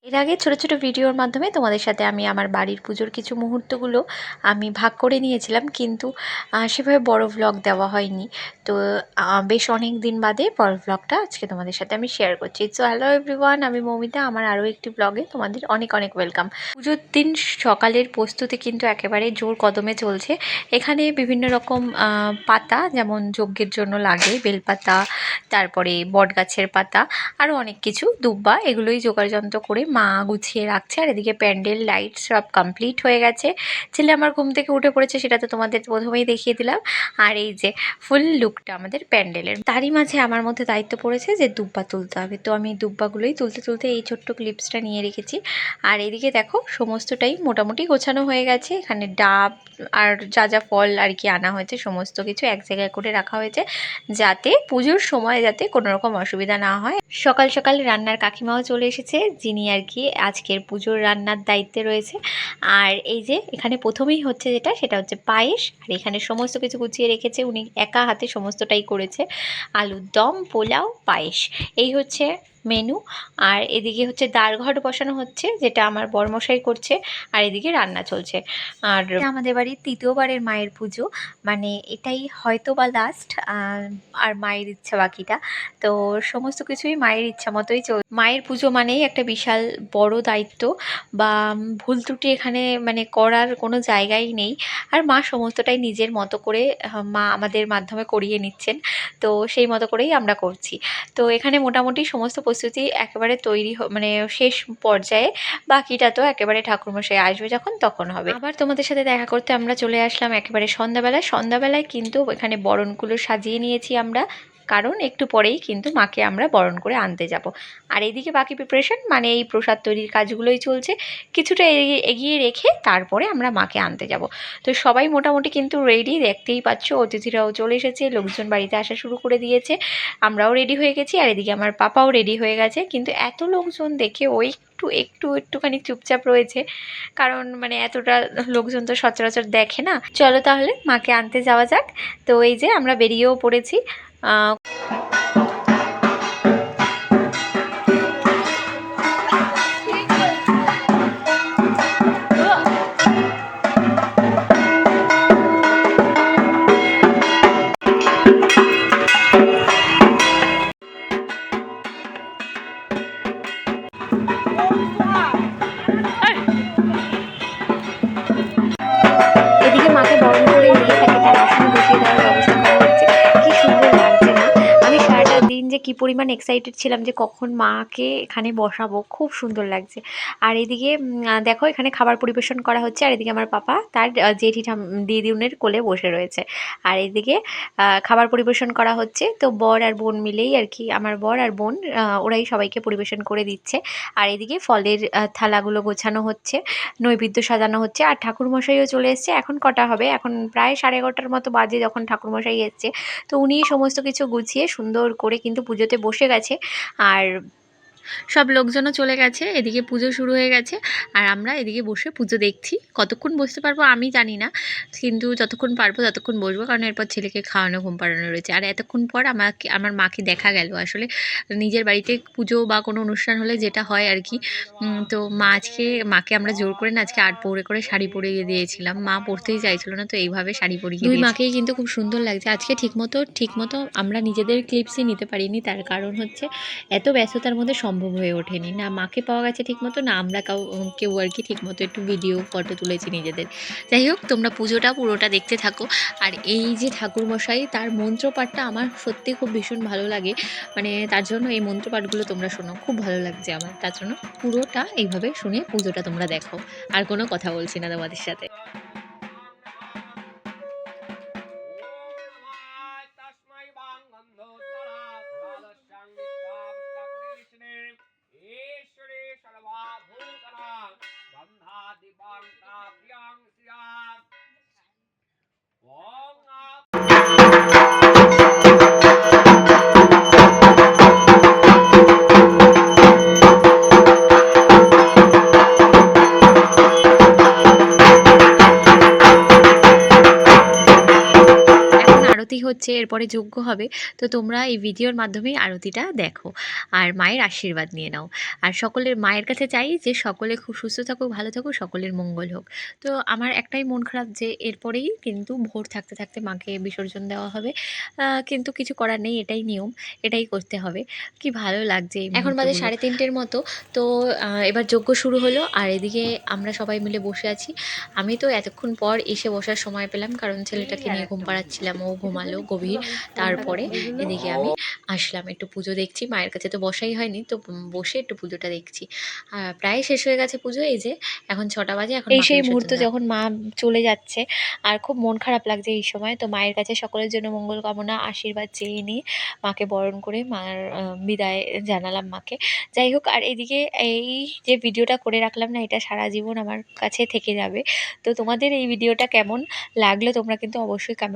এর আগে ছোট ছোট ভিডিওর মাধ্যমে তোমাদের সাথে আমি আমার বাড়ির পুজোর কিছু মুহূর্তগুলো আমি ভাগ করে নিয়েছিলাম, কিন্তু সেভাবে বড় ভ্লগ দেওয়া হয়নি। তো বেশ অনেক দিন বাদে বড় ভ্লগটা আজকে তোমাদের সাথে আমি শেয়ার করছি। সো হ্যালো এভরিওয়ান, আমি মৌমিতা। আমার আরও একটি ব্লগে তোমাদের অনেক অনেক ওয়েলকাম। পুজোর দিন সকালের প্রস্তুতি কিন্তু একেবারে জোর কদমে চলছে। এখানে বিভিন্ন রকম পাতা, যেমন যজ্ঞের জন্য লাগে বেলপাতা, তারপরে বটগাছের পাতা, আরও অনেক কিছু, দুব্বা, এগুলোই জোগাড়যন্ত্র করে মা গুছিয়ে রাখছে। আর এদিকে প্যান্ডেল লাইট সব কমপ্লিট হয়ে গেছে। ছেলে আমার ঘুম থেকে উঠে পড়েছে, সেটা তো তোমাদের প্রথমেই দেখিয়ে দিলাম। আর এই যে ফুল লুকটা আমাদের প্যান্ডেলের, তারই মাঝে আমার মধ্যে দায়িত্ব পড়েছে যে দুব্বা তুলতে হবে। তো আমি দুব্বাগুলোই তুলতে তুলতে এই ছোট্ট ক্লিপসটা নিয়ে রেখেছি। আর এদিকে দেখো সমস্তটাই মোটামুটি গোছানো হয়ে গেছে। এখানে ডাব আর যা যা ফল আর কি আনা হয়েছে সমস্ত কিছু এক জায়গায় করে রাখা হয়েছে, যাতে পুজোর সময় যাতে কোনো রকম অসুবিধা না হয়। সকাল সকাল রান্নার কাকিমাও চলে এসেছে, যিনি আর কি আজকের পুজোর রান্নার দায়িত্বে রয়েছে। আর এই যে এখানে প্রথমেই হচ্ছে সেটা হচ্ছে পায়েস। আর এখানে সমস্ত কিছু গুছিয়ে রেখেছে, উনি একা হাতে সমস্তটাই করেছে। আলুর দম, পোলাও, পায়েস, এই হচ্ছে মেনু। আর এদিকে হচ্ছে দাঁড়ঘট বসানো হচ্ছে, যেটা আমার বরমশাই করছে। আর এদিকে রান্না চলছে। আর আমাদের বাড়ির তৃতীয়বারের মায়ের পুজো, মানে এটাই হয়তো বা লাস্ট। আর মায়ের ইচ্ছা বাকিটা। তো সমস্ত কিছুই মায়ের ইচ্ছা মতোই মায়ের পুজো মানেই একটা বিশাল বড় দায়িত্ব, বা ভুল ত্রুটি এখানে মানে করার কোনো জায়গাই নেই। আর মা সমস্তটাই নিজের মতো করে মা আমাদের মাধ্যমে করিয়ে নিচ্ছেন। তো সেই মতো করেই আমরা করছি। তো এখানে মোটামুটি সমস্ত প্রস্তুতি একেবারে তৈরি, মানে শেষ পর্যায়ে। বাকিটা তো একেবারে ঠাকুরমশাই আসবে যখন তখন হবে। আবার তোমাদের সাথে দেখা করতে আমরা চলে আসলাম একেবারে সন্ধ্যাবেলায় কিন্তু এখানে বরণগুলো সাজিয়ে নিয়েছি আমরা, কারণ একটু পরেই কিন্তু মাকে আমরা বরণ করে আনতে যাব। আর এইদিকে বাকি প্রিপারেশন, মানে এই প্রসাদ তৈরির কাজগুলোই চলছে। কিছুটা এগিয়ে রেখে তারপরে আমরা মাকে আনতে যাব। তো সবাই মোটামুটি কিন্তু রেডি, দেখতেই পাচ্ছ। অতিথিরাও চলে এসেছে, লোকজন বাড়িতে আসা শুরু করে দিয়েছে, আমরাও রেডি হয়ে গেছি। আর এদিকে আমার পাপাও রেডি হয়ে গেছে, কিন্তু এত লোকজন দেখে ওই একটুখানি চুপচাপ রয়েছে, কারণ মানে এতটা লোকজন তো সচরাচর দেখে না। চলো তাহলে মাকে আনতে যাওয়া যাক। তো এই যে আমরা বেরিয়েও পড়েছি। এদিকে মাকে বরণ করে নিয়ে তাকে তার আসনে বসিয়ে দেওয়ার ব্যবস্থা করা হচ্ছে। কি সুন্দর লাগছে না? আমি সারাটা দিন যে কি পরিমাণ এক্সাইটেড ছিলাম যে কখন মাকে এখানে বসাবো, খুব সুন্দর লাগছে। আর এদিকে দেখো এখানে খাবার পরিবেশন করা হচ্ছে। আর এদিকে আমার পাপা তার জেঠি দিদিউনের কোলে বসে রয়েছে। আর এদিকে খাবার পরিবেশন করা হচ্ছে। তো বর আর বোন মিলেই আর কি, আমার বর আর বোন ওরাই সবাইকে পরিবেশন করে দিচ্ছে। আর এদিকে ফলের থালাগুলো গোছানো হচ্ছে, নৈবেদ্য সাজানো হচ্ছে। আর ঠাকুরমশাইও চলে এসছে। এখন কটা হবে? এখন প্রায় 11:30 মতো বাজে যখন ঠাকুরমশাই এসছে। তো উনি সমস্ত কিছু গুছিয়ে সুন্দর করে কিন্তু পুজোতে বসে গেছে। আর সব লোকজনও চলে গেছে, এদিকে পুজো শুরু হয়ে গেছে। আর আমরা এদিকে বসে পুজো দেখছি। কতক্ষণ বসতে পারবো আমি জানি না, কিন্তু যতক্ষণ পারবো ততক্ষণ বসবো, কারণ এরপর ছেলেকে খাওয়ানো ঘুম পাড়ানো রয়েছে। আর এতক্ষণ পর আমার মাকে দেখা গেল। আসলে নিজের বাড়িতে পুজো বা কোনো অনুষ্ঠান হলে যেটা হয় আর কি, তো মাকে আমরা জোর করে না আজকে আট পৌরে করে শাড়ি পরিয়ে দিয়েছিলাম। মা পরতেই চাইছিল না, তো এইভাবে শাড়ি পরিয়ে দিয়েছি। দুই মাকেই কিন্তু খুব সুন্দর লাগছে আজকে। ঠিকমতো আমরা নিজেদের ক্লিপসই নিতে পারিনি, তার কারণ হচ্ছে এত ব্যস্ততার মধ্যে সম্ভব হয়ে ওঠেনি। না মাকে পাওয়া গেছে ঠিকমতো, না আমরা কেউ আর কি ঠিকমতো একটু ভিডিও ফটো তুলেছি নিজেদের। যাই হোক, তোমরা পুজোটা পুরোটা দেখতে থাকো। আর এই যে ঠাকুরমশাই, তার মন্ত্রপাঠটা আমার সত্যি খুব ভীষণ ভালো লাগে। মানে তার জন্য এই মন্ত্রপাঠগুলো তোমরা শোনো, খুব ভালো লাগছে আমার। তার জন্য পুরোটা এইভাবে শুনে পুজোটা তোমরা দেখো। আর কোনো কথা বলছি না তোমাদের সাথে। হচ্ছে, এরপরে যজ্ঞ হবে। তো তোমরা এই ভিডিওর মাধ্যমেই আরতিটা দেখো আর মায়ের আশীর্বাদ নিয়ে নাও। আর সকলের মায়ের কাছে চাই যে সকলে খুব সুস্থ থাকুক, ভালো থাকুক, সকলের মঙ্গল হোক। তো আমার একটাই মন খারাপ যে এরপরেই কিন্তু ভোর থাকতে থাকতে মাকে বিসর্জন দেওয়া হবে, কিন্তু কিছু করার নেই, এটাই নিয়ম, এটাই করতে হবে। কি ভালো লাগছে এই এখন বাজে মুহূর্তগুলো। 3:30-এর মতো। তো এবার যজ্ঞ শুরু হলো আর এদিকে আমরা সবাই মিলে বসে আছি। আমি তো এতক্ষণ পর এসে বসার সময় পেলাম, কারণ ছেলেটাকে নিয়ে ঘুম পাড়াচ্ছিলাম, ও ঘুমালো গভীর। তারপরে এদিকে আমি আসলাম, একটু পুজো দেখছি, মায়ের কাছে তো বসাই হয়নি, তো বসে একটু পুজোটা দেখছি। প্রায় শেষ হয়ে গেছে পুজো, এই যে এখন 6টা বাজে, এখন এই মাকে সেই বিসর্জন মুহূর্ত দেওয়া যখন মা চলে যাচ্ছে আর খুব মন খারাপ লাগছে এই সময়। তো মায়ের কাছে সকলের জন্য মঙ্গল কামনা, আশীর্বাদ চেয়ে নিয়ে মাকে বরণ করে মার বিদায় জানালাম মাকে। যাই হোক, আর এদিকে এই যে ভিডিওটা করে রাখলাম না, এটা সারা জীবন আমার কাছে থেকে যাবে। তো তোমাদের এই ভিডিওটা কেমন লাগলো তোমরা কিন্তু অবশ্যই কমেন্ট